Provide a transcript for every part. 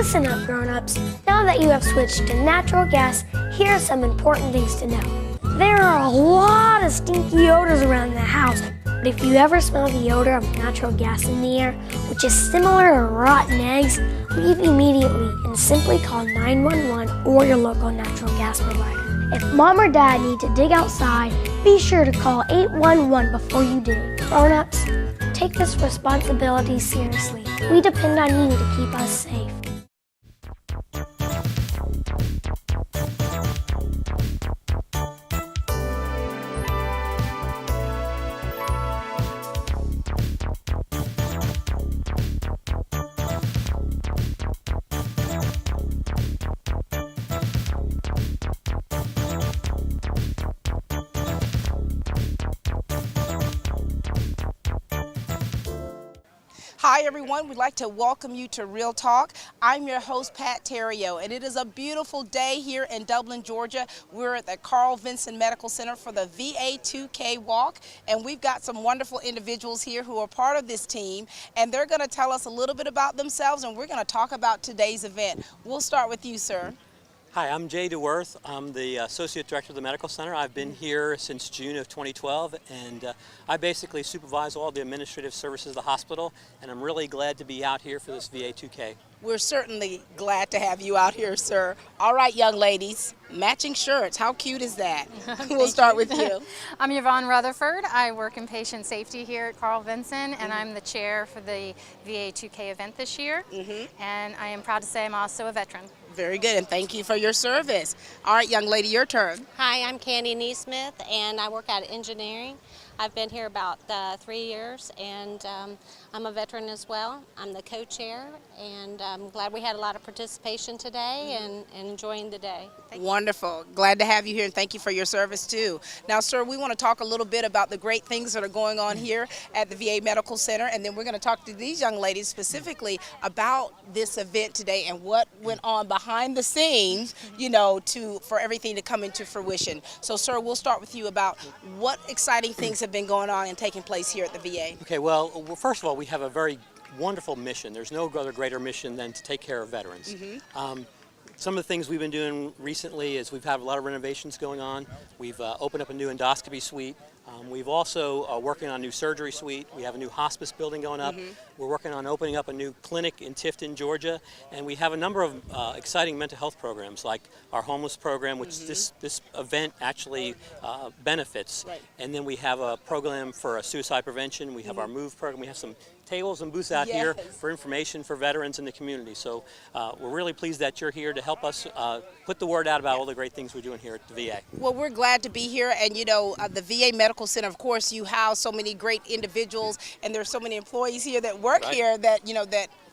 Listen up, grown-ups. Now that you have switched to natural gas, here are some important things to know. There are a lot of stinky odors around the house, but if you ever smell the odor of natural gas in the air, which is similar to rotten eggs, leave immediately and simply call 911 or your local natural gas provider. If mom or dad need to dig outside, be sure to call 811 before you do. Grown-ups, take this responsibility seriously. We depend on you to keep us safe. Hi everyone, we'd like to welcome you to Real Talk. I'm your host, Pat Terrio, and it is a beautiful day here in Dublin, Georgia. We're at the Carl Vinson Medical Center for the VA 2K Walk, and we've got some wonderful individuals here who are part of this team, and they're going to tell us a little bit about themselves, and we're going to talk about today's event. We'll start with you, sir. Hi, I'm Jay DeWorth. I'm the Associate Director of the Medical Center. I've been here since June of 2012, and I basically supervise all the administrative services of the hospital, and I'm really glad to be out here for this VA 2K. We're certainly glad to have you out here, sir. All right, young ladies, matching shirts. How cute is that? We'll start with you. I'm Yvonne Rutherford. I work in patient safety here at Carl Vinson, and I'm the chair for the VA 2K event this year. And I am proud to say I'm also a veteran. Very good, and thank you for your service. All right, young lady, your turn. Hi, I'm Candy Neesmith, and I work at engineering. I've been here about 3 years, and I'm a veteran as well. I'm the co-chair, and I'm glad we had a lot of participation today and enjoying the day. Wonderful. Glad to have you here, and thank you for your service too. Now, sir, we want to talk a little bit about the great things that are going on here at the VA Medical Center, and then we're going to talk to these young ladies specifically about this event today and what went on behind the scenes, you know, for everything to come into fruition. So, sir, we'll start with you about what exciting things have been going on and taking place here at the VA. Okay, well, first of all, we have a very wonderful mission. There's no other greater mission than to take care of veterans. Some of the things we've been doing recently is we've had a lot of renovations going on. We've opened up a new endoscopy suite. We've also working on a new surgery suite. We have a new hospice building going up. We're working on opening up a new clinic in Tifton, Georgia, and we have a number of exciting mental health programs like our homeless program, which this event actually benefits. And then we have a program for suicide prevention. We have our MOVE program. We have some tables and booths out here for information for veterans in the community. So we're really pleased that you're here to help us put the word out about all the great things we're doing here at the VA. Well, we're glad to be here, and you know, the VA Medical Center, of course, you house so many great individuals, and there's so many employees here that work here that, you know,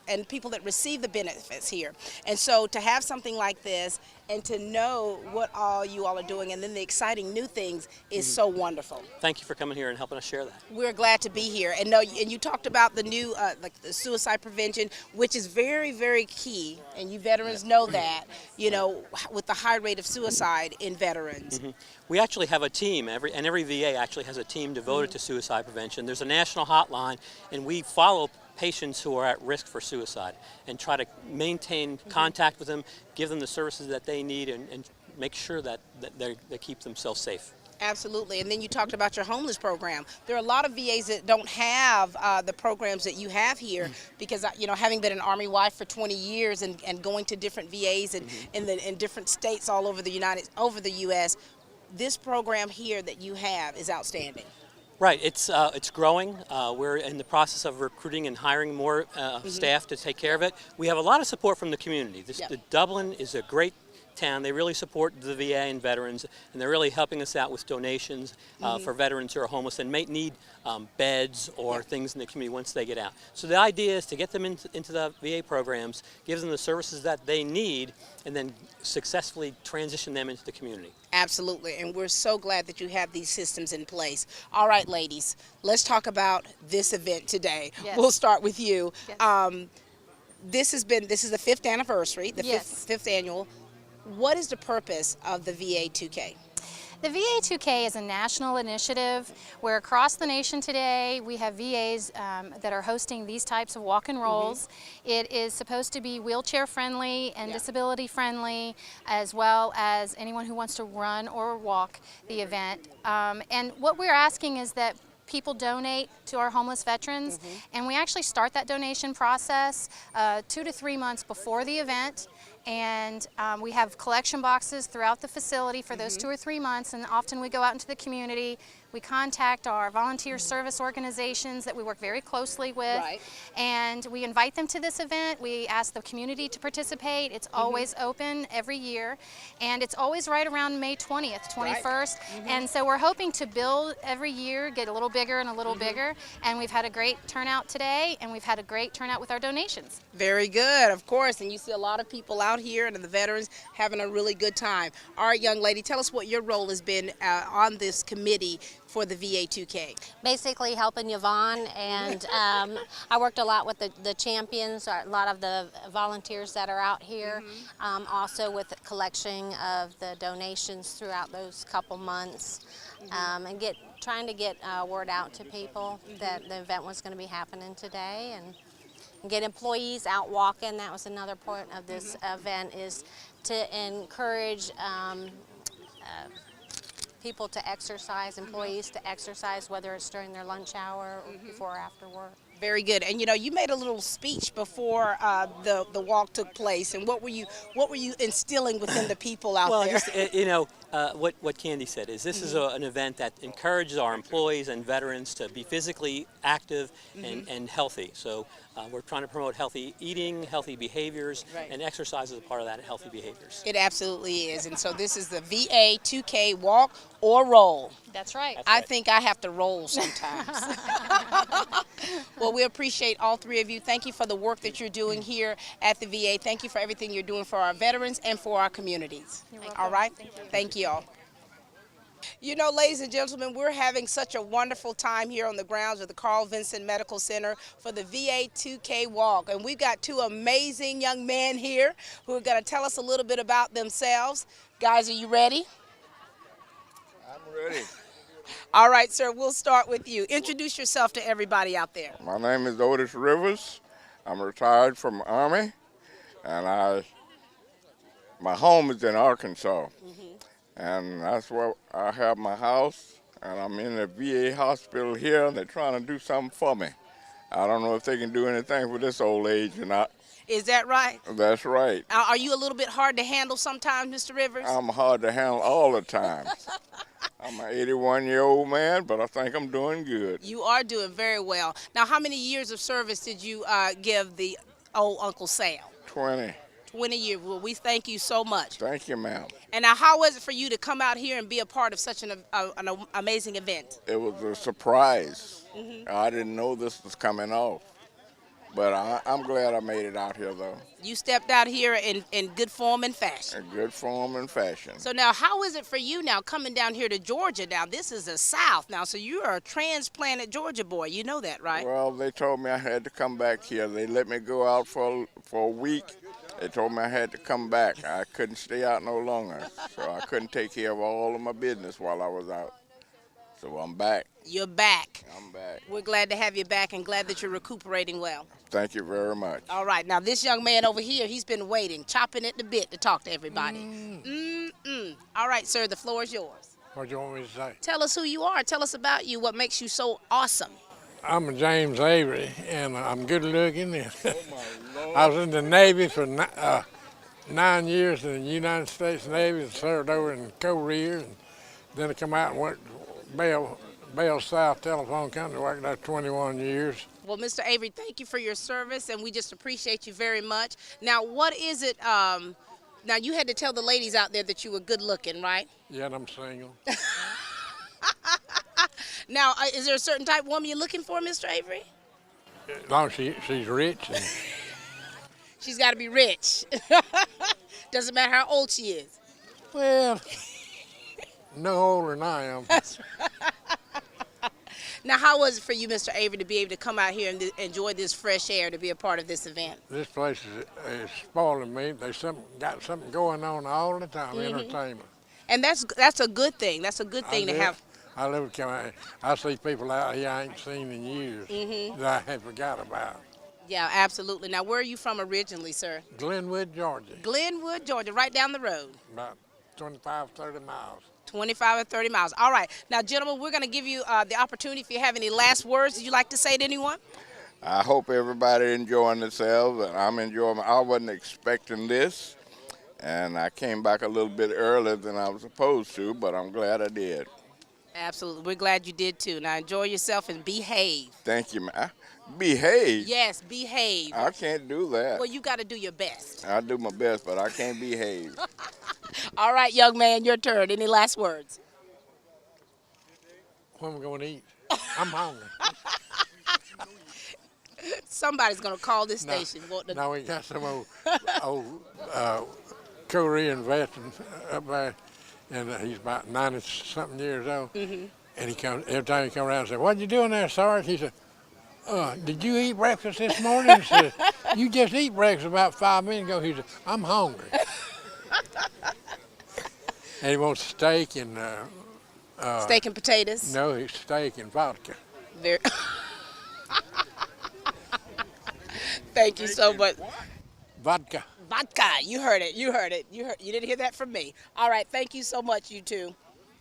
and people that receive the benefits here. And so to have something like this and to know what all you all are doing and then the exciting new things is so wonderful. Thank you for coming here and helping us share that. We're glad to be here. And you talked about the new like the suicide prevention, which is very, very key, and you veterans know that, you know, with the high rate of suicide in veterans. We actually have a team, every VA actually has a team devoted to suicide prevention. There's a national hotline, and we follow patients who are at risk for suicide and try to maintain contact with them, give them the services that they need, and make sure that they keep themselves safe. Absolutely. And then you talked about your homeless program. There are a lot of VAs that don't have the programs that you have here because, you know, having been an Army wife for 20 years and going to different VAs and in different states all over the U.S., this program here that you have is outstanding. Right, it's growing. We're in the process of recruiting and hiring more staff to take care of it. We have a lot of support from the community. Dublin is a great town. They really support the VA and veterans, and they're really helping us out with donations for veterans who are homeless and may need beds or things in the community once they get out. So the idea is to get them into the VA programs, give them the services that they need, and then successfully transition them into the community. Absolutely, and we're so glad that you have these systems in place. All right, ladies, let's talk about this event today. We'll start with you. This is the 5th anniversary, the fifth annual. What is the purpose of the VA 2K? The VA 2K is a national initiative where across the nation today we have VAs that are hosting these types of walk and rolls. It is supposed to be wheelchair friendly and disability friendly, as well as anyone who wants to run or walk the event. And what we're asking is that people donate to our homeless veterans, and we actually start that donation process 2 to 3 months before the event. And we have collection boxes throughout the facility for those 2 or 3 months, and often we go out into the community. We contact our volunteer service organizations that we work very closely with, and we invite them to this event. We ask the community to participate. It's always open every year, and it's always right around May 20th, 21st. And so we're hoping to build every year, get a little bigger and a little bigger, and we've had a great turnout today, and we've had a great turnout with our donations. Very good, of course, and you see a lot of people out here and the veterans having a really good time. All right, young lady, tell us what your role has been on this committee for the VA 2K. Basically helping Yvonne, and I worked a lot with the champions, a lot of the volunteers that are out here, also with the collection of the donations throughout those couple months, and trying to get word out to people that the event was going to be happening today, and get employees out walking. That was another point of this event, is to encourage people to exercise, employees to exercise, whether it's during their lunch hour or before or after work. Very good. And you know, you made a little speech before the walk took place. And what were you instilling within the people out there? Just, you know, what Candy said is this is an event that encourages our employees and veterans to be physically active and healthy. So we're trying to promote healthy eating, healthy behaviors, and exercise is a part of that, healthy behaviors. It absolutely is. And so this is the VA 2K walk or roll. That's right. I think I have to roll sometimes. Well, we appreciate all three of you. Thank you for the work that you're doing here at the VA. Thank you for everything you're doing for our veterans and for our communities. You're welcome. All right? Thank you. Thank you all. You know, ladies and gentlemen, we're having such a wonderful time here on the grounds of the Carl Vinson Medical Center for the VA 2K Walk. And we've got two amazing young men here who are going to tell us a little bit about themselves. Guys, are you ready? I'm ready. All right, sir, we'll start with you. Introduce yourself to everybody out there. My name is Otis Rivers. I'm retired from the Army, and my home is in Arkansas. And that's where I have my house, and I'm in the VA hospital here, and they're trying to do something for me. I don't know if they can do anything for this old age or not. Is that right? That's right. Are you a little bit hard to handle sometimes, Mr. Rivers? I'm hard to handle all the time. I'm an 81-year-old man, but I think I'm doing good. You are doing very well. Now, how many years of service did you give the old Uncle Sam? 20. 20 years. Well, we thank you so much. Thank you, ma'am. And now, how was it for you to come out here and be a part of such an amazing event? It was a surprise. I didn't know this was coming off. But I'm glad I made it out here, though. You stepped out here in good form and fashion. In good form and fashion. So now, how is it for you now coming down here to Georgia now? This is the South now, so you are a transplanted Georgia boy. You know that, right? Well, they told me I had to come back here. They let me go out for a week. They told me I had to come back. I couldn't stay out no longer, so I couldn't take care of all of my business while I was out. So I'm back. You're back. I'm back. We're glad to have you back and glad that you're recuperating well. Thank you very much. All right. Now, this young man over here, he's been waiting, chopping at the bit to talk to everybody. All right, sir, the floor is yours. What do you want me to say? Tell us who you are. Tell us about you, what makes you so awesome. I'm James Avery, and I'm good looking. I was in the Navy for 9 years in the United States Navy and served over in Korea. And then I come out and went to Bell South Telephone Company, worked there 21 years. Well, Mr. Avery, thank you for your service, and we just appreciate you very much. Now, what is it? Now, you had to tell the ladies out there that you were good looking, right? Yeah, I'm single. Now, is there a certain type of woman you're looking for, Mr. Avery? As long as she's rich. And She's got to be rich. Doesn't matter how old she is. well, no older than I am. Now, how was it for you, Mr. Avery, to be able to come out here and enjoy this fresh air, to be a part of this event? This place is spoiling me. They got something going on all the time, entertainment. And that's a good thing. That's a good thing to have. I live in County. I see people out here I ain't seen in years that I had forgot about. Yeah, absolutely. Now, where are you from originally, sir? Glenwood, Georgia, Glenwood, Georgia, right down the road. about 25, 30 miles. 25 or 30 miles. All right. Now, gentlemen, we're going to give you the opportunity if you have any last words that you'd like to say to anyone. I hope everybody enjoying themselves, and I'm enjoying. I wasn't expecting this, and I came back a little bit earlier than I was supposed to, but I'm glad I did. Absolutely. We're glad you did too. Now, enjoy yourself and behave. Thank you, man. Behave. Yes, behave. I can't do that. Well, you got to do your best. I do my best, but I can't behave. All right, young man, your turn. Any last words? When am I going to eat? I'm hungry. Somebody's going to call this station. No, we got some old Korean veteran up there, and he's about 90-something years old. And he comes every time he comes around and says, "What you doing there, Sarge?" He said, "Did you eat breakfast this morning?" He said, "You just eat breakfast about 5 minutes ago." He said, "I'm hungry." And he wants steak and steak and potatoes? no, it's steak and vodka. Very Thank you so much. Vodka. Vodka. You heard it. You heard it. You didn't hear that from me. All right. Thank you so much, you two.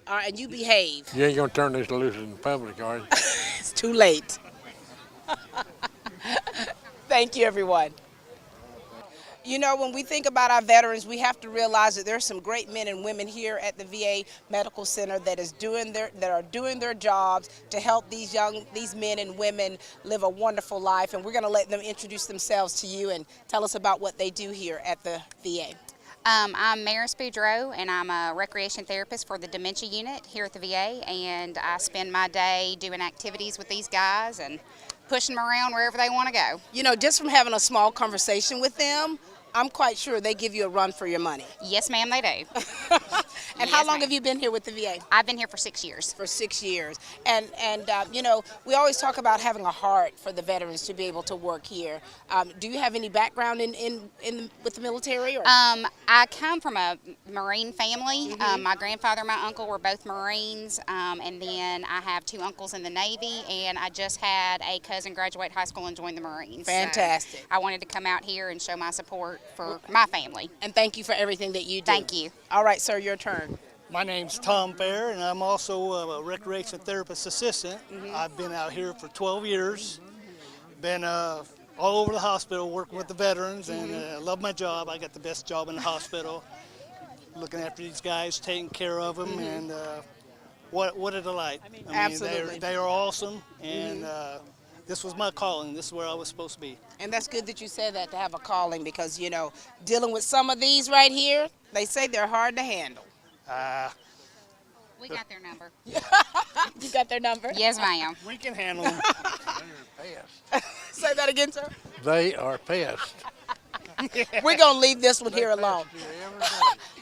All right, and you behave. You ain't gonna turn this loose in public, are you? It's too late. Thank you, everyone. You know, when we think about our veterans, we have to realize that there's some great men and women here at the VA Medical Center that are doing their jobs to help these men and women live a wonderful life. And we're going to let them introduce themselves to you and tell us about what they do here at the VA. I'm Maris Boudreau, and I'm a recreation therapist for the dementia unit here at the VA, and I spend my day doing activities with these guys and pushing them around wherever they want to go. You know, just from having a small conversation with them, I'm quite sure they give you a run for your money. Yes, ma'am, they do. And how long have you been here with the VA? I've been here for 6 years. For 6 years. And you know, we always talk about having a heart for the veterans to be able to work here. Do you have any background with the military? Or? I come from a Marine family. My grandfather and my uncle were both Marines, and then I have 2 uncles in the Navy, and I just had a cousin graduate high school and join the Marines. Fantastic. So I wanted to come out here and show my support for my family. And thank you for everything that you do. Thank you. All right, sir, your turn. My name's Tom Fair, and I'm also a recreation therapist assistant. I've been out here for 12 years. Been all over the hospital working with the veterans, and I love my job. I got the best job in the hospital, looking after these guys, taking care of them, and what a delight. I mean, absolutely. They are awesome, and this was my calling. This is where I was supposed to be. And that's good that you said that, to have a calling, because, you know, dealing with some of these right here, they say they're hard to handle. We got their number. You got their number? Yes, ma'am. We can handle them. Say that again, sir. They are pests. We're going to leave this one here alone.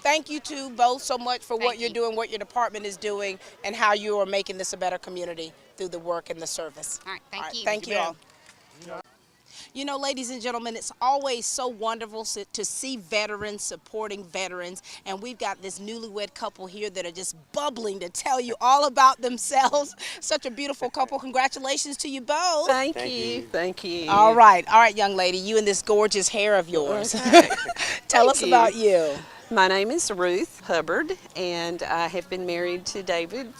Thank you two both so much for what you're doing, what your department is doing, and how you are making this a better community through the work and the service. All right, thank you. Thank you all. You know, ladies and gentlemen, it's always so wonderful to see veterans supporting veterans, and we've got this newlywed couple here that are just bubbling to tell you all about themselves. Such a beautiful couple. Congratulations to you both. Thank you. Thank you. All right, young lady, you and this gorgeous hair of yours. Tell us about you. My name is Ruth Hubbard, and I have been married to David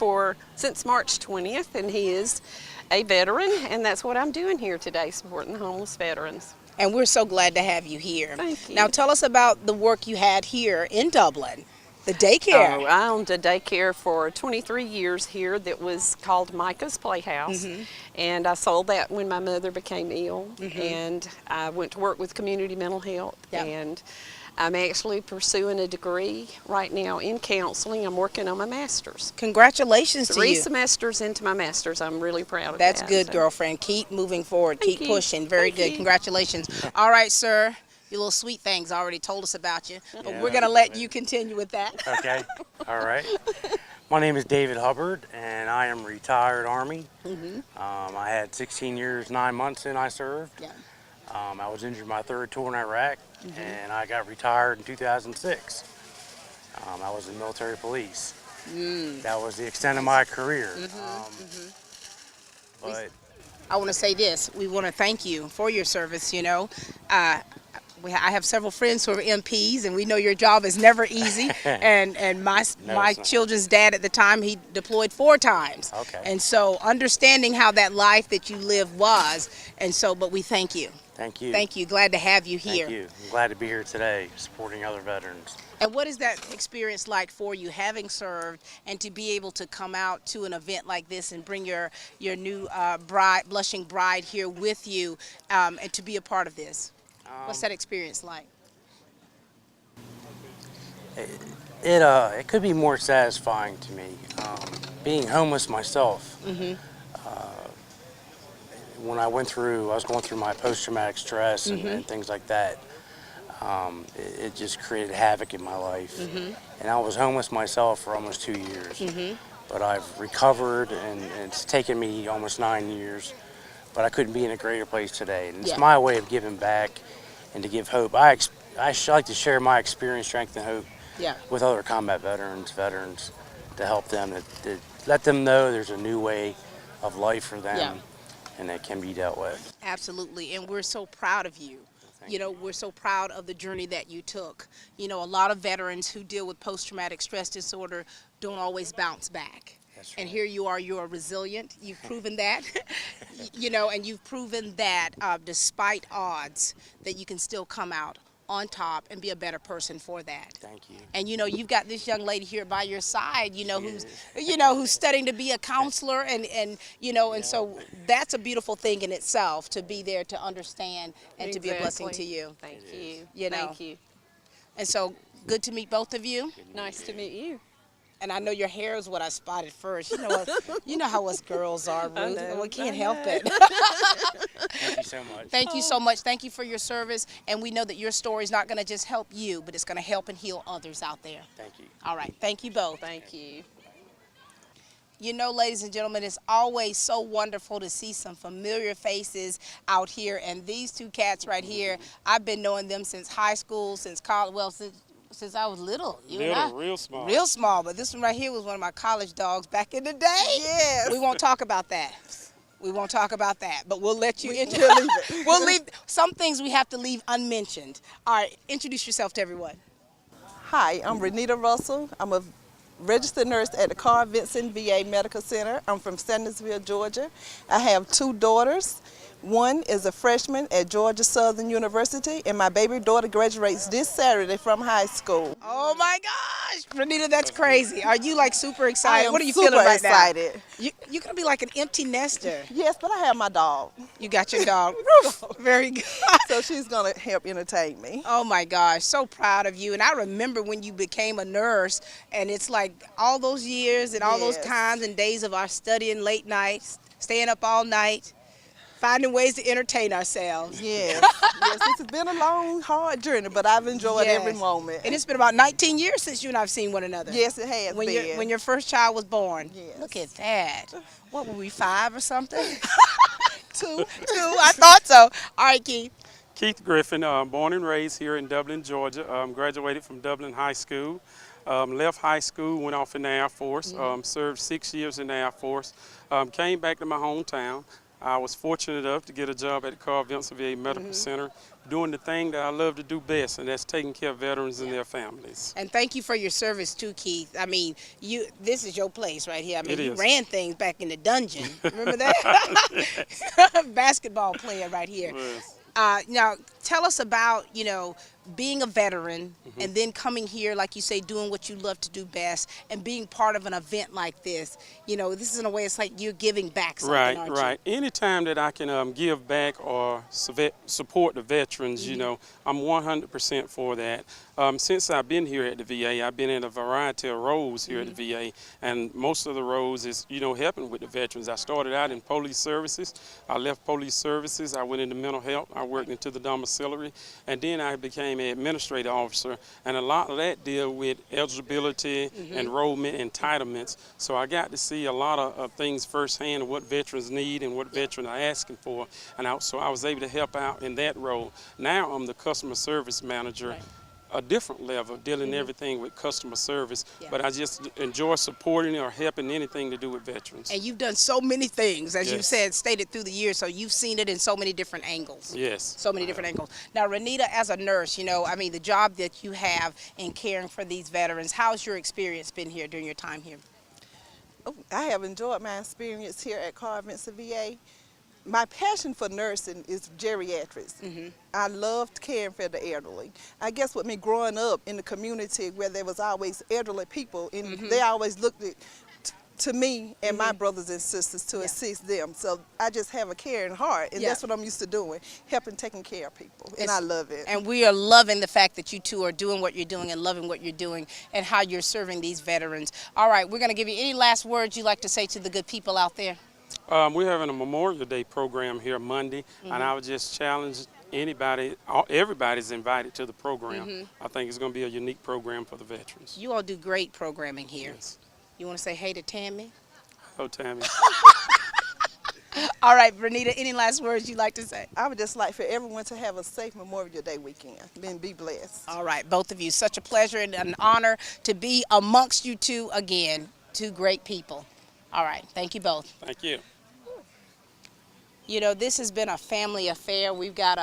since March 20th, and he is a veteran, and that's what I'm doing here today, supporting homeless veterans. And we're so glad to have you here. Thank you. Now tell us about the work you had here in Dublin, the daycare. Oh, I owned a daycare for 23 years here that was called Micah's Playhouse, and I sold that when my mother became ill, and I went to work with community mental health, and I'm actually pursuing a degree right now in counseling. I'm working on my master's. Congratulations to you. 3 semesters into my master's. I'm really proud of that. That's good, girlfriend. Keep moving forward. Keep pushing. Very good. Congratulations. All right, sir. Your little sweet things already told us about you, but we're going to let you continue with that. Okay. All right. My name is David Hubbard, and I am retired Army. I had 16 years, 9 months in I served. Yeah. I was injured my 3rd tour in Iraq, and I got retired in 2006. I was in military police. That was the extent of my career. But I want to say this. We want to thank you for your service, you know. I have several friends who are MPs, and we know your job is never easy. and my children's dad at the time, he deployed 4 times. Okay. And so understanding how that life that you lived was, and so, but we thank you. thank you. Thank you. Glad to have you here. Thank you. I'm glad to be here today supporting other veterans. And what is that experience like for you, having served and to be able to come out to an event like this and bring your new blushing bride here with you and to be a part of this? What's that experience like? It could be more satisfying to me. Being homeless myself, when I was going through my post-traumatic stress and things like that. It just created havoc in my life. And I was homeless myself for almost 2 years. But I've recovered, and it's taken me almost 9 years. But I couldn't be in a greater place today. And it's my way of giving back and to give hope. I like to share my experience, strength, and hope with other combat veterans to help them, to let them know there's a new way of life for them and that can be dealt with. Absolutely, and we're so proud of you. You know, we're so proud of the journey that you took. You know, a lot of veterans who deal with post-traumatic stress disorder don't always bounce back. That's right. And here you are resilient. You've proven that, you know, and you've proven that despite odds that you can still come out on top and be a better person for that. Thank you. And you know, you've got this young lady here by your side, you know, who's studying to be a counselor and you know, and so that's a beautiful thing in itself, to be there to understand and to be a blessing to you. Thank you. You know. Thank you. And so good to meet both of you. Nice to meet you. And I know your hair is what I spotted first. You know how us girls are, Ruth. We can't help it. Thank you so much. Thank you so much. Thank you for your service. And we know that your story is not going to just help you, but it's going to help and heal others out there. Thank you. All right. Thank you both. Thank you. You know, ladies and gentlemen, it's always so wonderful to see some familiar faces out here. And these 2 cats right here, I've been knowing them since high school, since college, well, since I was little. Real small. Real small, but this one right here was one of my college dogs back in the day. Yes. We won't talk about that. We won't talk about that, but we'll let you into it. We'll leave some things we have to leave unmentioned. All right, introduce yourself to everyone. Hi, I'm Renita Russell. I'm a registered nurse at the Carl Vinson VA Medical Center. I'm from Sandersville, Georgia. I have 2 daughters. One is a freshman at Georgia Southern University, and my baby daughter graduates this Saturday from high school. Oh my gosh, Renita, that's crazy. Are you like super excited? What are you super feeling right excited. now? You're gonna be like an empty nester. Yes, but I have my dog. You got your dog. Very good. So she's gonna help entertain me. Oh my gosh, so proud of you. And I remember when you became a nurse, and it's like all those years and all those times and days of our studying late nights, staying up all night, finding ways to entertain ourselves. Yes. Yes, it's been a long, hard journey, but I've enjoyed every moment. And it's been about 19 years since you and I have seen one another. Yes, it has been. When your first child was born. Yes. Look at that. What were we, 5 or something? 2, I thought so. All right, Keith. Keith Griffin, born and raised here in Dublin, Georgia. Graduated from Dublin High School. Left high school, went off in the Air Force, served 6 years in the Air Force. Came back to my hometown. I was fortunate enough to get a job at the Carl Vinson VA Medical Center, doing the thing that I love to do best, and that's taking care of veterans and their families. And thank you for your service too, Keith. I mean, this is your place right here. I mean, you ran things back in the dungeon. Remember that? Basketball player right here. Yes. Now, tell us about, you know, being a veteran and then coming here, like you say, doing what you love to do best and being part of an event like this. You know, this is in a way, it's like you're giving back something, aren't you? Right. Anytime that I can give back or support the veterans, you know, I'm 100% for that. Since I've been here at the VA, I've been in a variety of roles here at the VA, and most of the roles is, you know, helping with the veterans. I started out in police services. I left police services. I went into mental health. I worked into the domiciliary, and then I became an administrative officer, and a lot of that deal with eligibility, enrollment, entitlements. So I got to see a lot of things firsthand of what veterans need and what veterans are asking for, and so I was able to help out in that role. Now I'm the customer service manager a different level, dealing everything with customer service. Yeah. But I just enjoy supporting or helping anything to do with veterans. And you've done so many things, as you've Yes. stated through the years, so you've seen it in so many different angles. Yes. So many different angles. Now, Renita, as a nurse, I mean, the job that you have in caring for these veterans, how's your experience been here during your time here? Oh, I have enjoyed my experience here at Carl Vinson VA. My passion for nursing is geriatrics. I loved caring for the elderly. I guess with me growing up in the community where there was always elderly people, and they always looked to me and my brothers and sisters to assist them. So I just have a caring heart, and that's what I'm used to doing, helping, taking care of people, and I love it. And we are loving the fact that you two are doing what you're doing and loving what you're doing and how you're serving these veterans. All right, we're going to give you any last words you'd like to say to the good people out there. We're having a Memorial Day program here Monday, and I would just challenge anybody, everybody's invited to the program. I think it's going to be a unique program for the veterans. You all do great programming here. Yes. You want to say hey to Tammy? Hello, Tammy. All right, Renita, any last words you'd like to say? I would just like for everyone to have a safe Memorial Day weekend, and be blessed. All right, both of you, such a pleasure and an honor to be amongst you two again, two great people. All right, thank you both. Thank you. This has been a family affair. We've got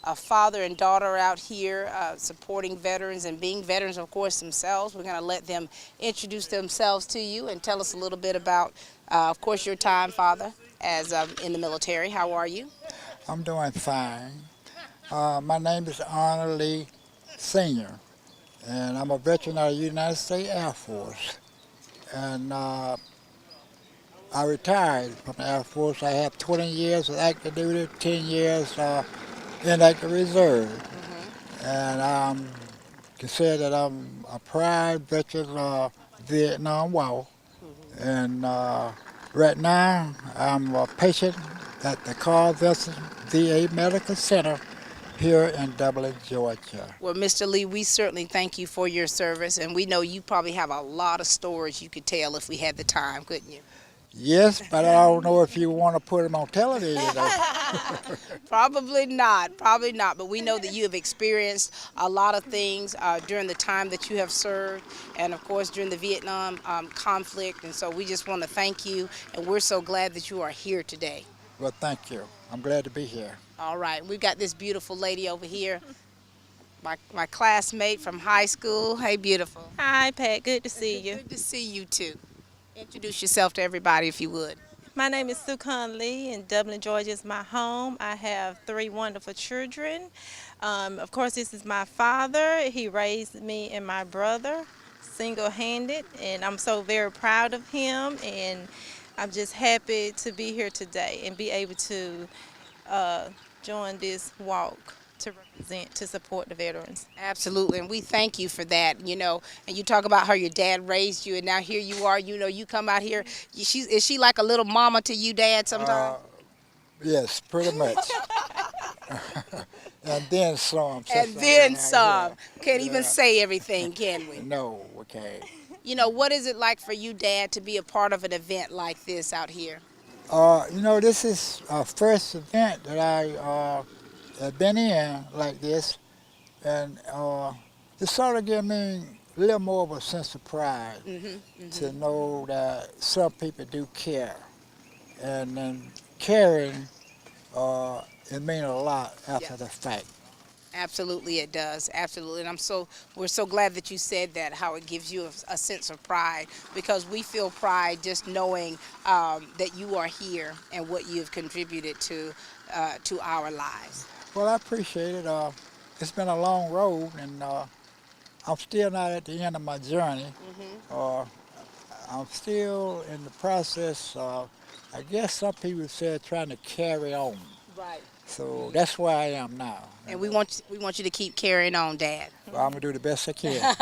a father and daughter out here supporting veterans and being veterans, of course, themselves. We're going to let them introduce themselves to you and tell us a little bit about, of course, your time, Father, as in the military. How are you? I'm doing fine. My name is Arnold Lee Sr., and I'm a veteran of the United States Air Force. And I retired from the Air Force. I have 20 years of active duty, 10 years in active reserve. And I'm considered that I'm a proud veteran of Vietnam War. And right now, I'm a patient at the Carl Vinson VA Medical Center here in Dublin, Georgia. Well, Mr. Lee, we certainly thank you for your service, and we know you probably have a lot of stories you could tell if we had the time, couldn't you? Yes, but I don't know if you want to put them on television. Probably not, but we know that you have experienced a lot of things during the time that you have served, and of course during the Vietnam conflict, and so we just want to thank you, and we're so glad that you are here today. Well, thank you. I'm glad to be here. All right, we've got this beautiful lady over here, my classmate from high school. Hey, beautiful. Hi, Pat. Good to see you. Good to see you too. Introduce yourself to everybody if you would. My name is Sukhan Lee, and Dublin, Georgia is my home. I have 3 wonderful children. Of course, this is my father. He raised me and my brother single-handed, and I'm so very proud of him, and I'm just happy to be here today and be able to join this walk to represent, to support the veterans. Absolutely, and we thank you for that, and you talk about how your dad raised you, and now here you are, you come out here. Is she like a little mama to you, Dad, sometimes? Yes, pretty much. And then some. And then some. Can't even say everything, can we? No, we can't. What is it like for you, Dad, to be a part of an event like this out here? This is our first event that I have been in like this, and it sort of gave me a little more of a sense of pride to know that some people do care, and then caring, it means a lot after the fact. Absolutely, it does. Absolutely, and we're so glad that you said that. How it gives you a sense of pride, because we feel pride just knowing that you are here and what you have contributed to our lives. Well, I appreciate it. It's been a long road, and I'm still not at the end of my journey. I'm still in the process of, I guess some people say, trying to carry on. Right. So that's where I am now. And we want you to keep carrying on, Dad. Well, I'm going to do the best I can.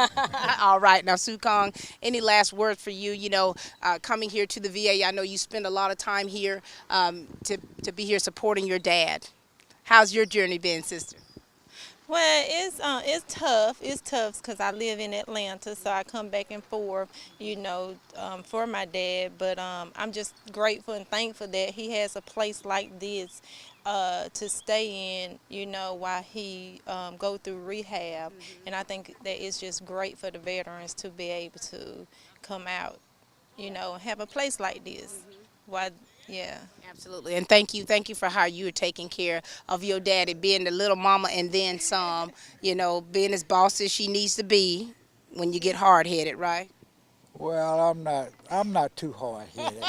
All right. Now, Sukhan, any last words for you? Coming here to the VA, I know you spend a lot of time here to be here supporting your dad. How's your journey been, sister? Well, it's tough. It's tough because I live in Atlanta, so I come back and forth, for my dad. But I'm just grateful and thankful that he has a place like this to stay in, you know, while he go through rehab. And I think that it's just great for the veterans to be able to come out, you know, and have a place like this. Yeah. Absolutely. And thank you for how you're taking care of your daddy, being the little mama and then some, you know, being as boss as she needs to be when you get hard-headed, right? Well, I'm not too hard-headed.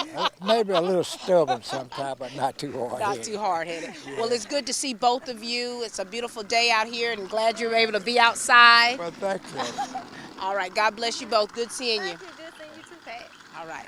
Maybe a little stubborn sometimes, but not too hard-headed. Not too hard-headed. Yeah. Well, it's good to see both of you. It's a beautiful day out here, and glad you're able to be outside. Well, thank you. All right. God bless you both. Good seeing you. Good seeing you too, Pat. All right.